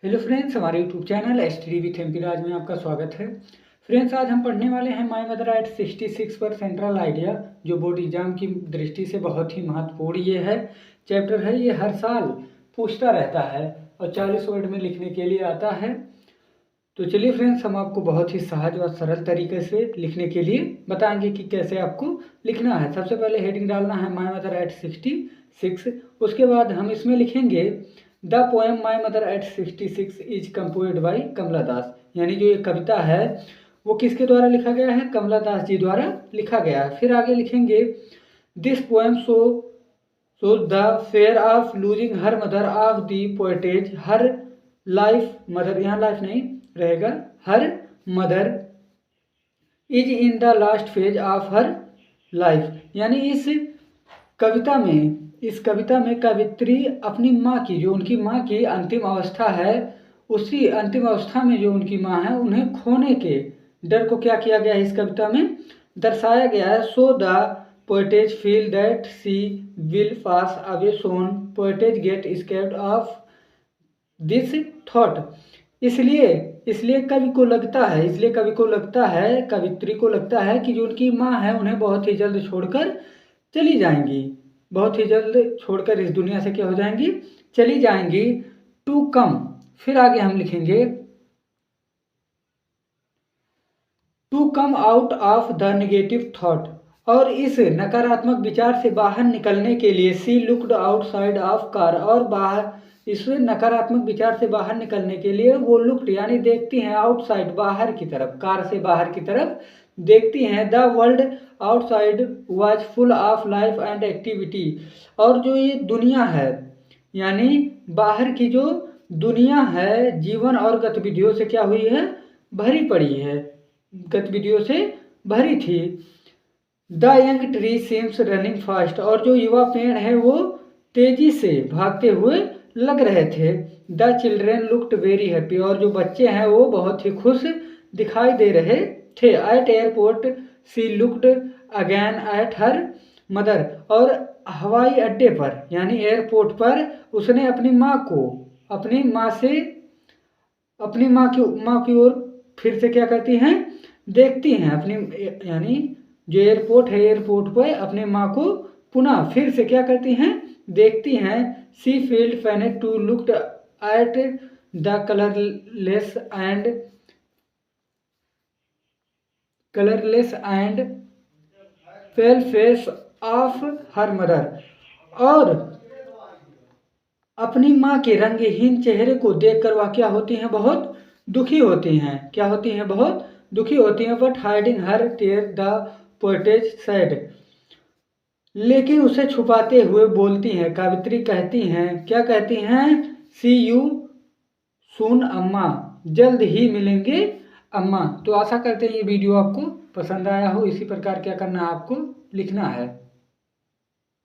Hello friends, हमारे YouTube channel STD with MP Raj में आपका स्वागत है। फ्रेंड्स, आज हम पढ़ने वाले हैं माय मदर एट 66 पर सेंट्रल आइडिया, जो बोर्ड एग्जाम की दृष्टि से बहुत ही महत्वपूर्ण ये है चैप्टर है। ये हर साल पूछता रहता है और 40 वर्ड में लिखने के लिए आता है। तो चलिए फ्रेंड्स, हम आपको बहुत ही सहज और सरल तरीके से लिखने के लिए बताएंगे कि कैसे आपको लिखना है। सबसे पहले हेडिंग डालना है माय मदर एट 66। उसके बाद हम इसमें लिखेंगे the poem my mother at 66 is composed by Kamala Das. यानी जो ये कविता है वो किसके द्वारा लिखा गया है? कमला दास जी द्वारा लिखा गया है। फिर आगे लिखेंगे this poem so the fear of losing her mother of the poetess her life mother, यहाँ लाइफ नहीं रहेगा, her mother is in the last phase of her life. यानी इस कविता में कवित्री अपनी माँ की, जो उनकी माँ की अंतिम अवस्था है, उसी अंतिम अवस्था में जो उनकी माँ है उन्हें खोने के डर को क्या किया गया है, इस कविता में दर्शाया गया है। So the poetess feel that she will pass away soon poetess get escaped of this thought. इसलिए कवि को लगता है, कवित्री को लगता है कि जो उनकी माँ है उन्हें बहुत ही जल्द छोड़कर चली जाएंगी, बहुत ही जल्द छोड़कर इस दुनिया से क्या हो जाएंगी, चली जाएंगी। टू कम, फिर आगे हम लिखेंगे to come out of the negative thought, और इस नकारात्मक विचार से बाहर निकलने के लिए she looked outside of car, और बाहर इस नकारात्मक विचार से बाहर निकलने के लिए वो लुक्ड यानी देखती हैं, आउटसाइड बाहर की तरफ, कार से बाहर की तरफ देखती हैं। The world outside was full of life and activity, और जो ये दुनिया है यानी बाहर की जो दुनिया है जीवन और गतिविधियों से क्या हुई है, भरी पड़ी है, गतिविधियों से भरी थी। The young tree seems running fast, और जो युवा पेड़ है वो तेजी से भागते हुए लग रहे थे। The children looked very happy, और जो बच्चे हैं वो बहुत ही खुश दिखाई दे रहे थे। At airport she looked again at her mother, और हवाई अड्डे पर यानी एयरपोर्ट पर उसने अपनी माँ की ओर फिर से क्या करती हैं, देखती हैं अपनी, यानी जो एयरपोर्ट है एयरपोर्ट पर अपने माँ को पुनः फिर से क्या करती हैं, देखती हैं। She felt faint to looked at the colourless and pale face of her mother, और अपनी माँ के रंगहीन चेहरे को देखकर वह क्या होती हैं, बहुत दुखी होती हैं। क्या होती हैं? बहुत दुखी होती हैं। But hiding her tear the poetess sad, लेकिन उसे छुपाते हुए बोलती हैं, कवित्री कहती हैं, क्या कहती हैं? सी यू सून अम्मा, जल्द ही मिलेंगे अम्मा। तो आशा करते हैं ये वीडियो आपको पसंद आया हो। इसी प्रकार क्या करना है, आपको लिखना है।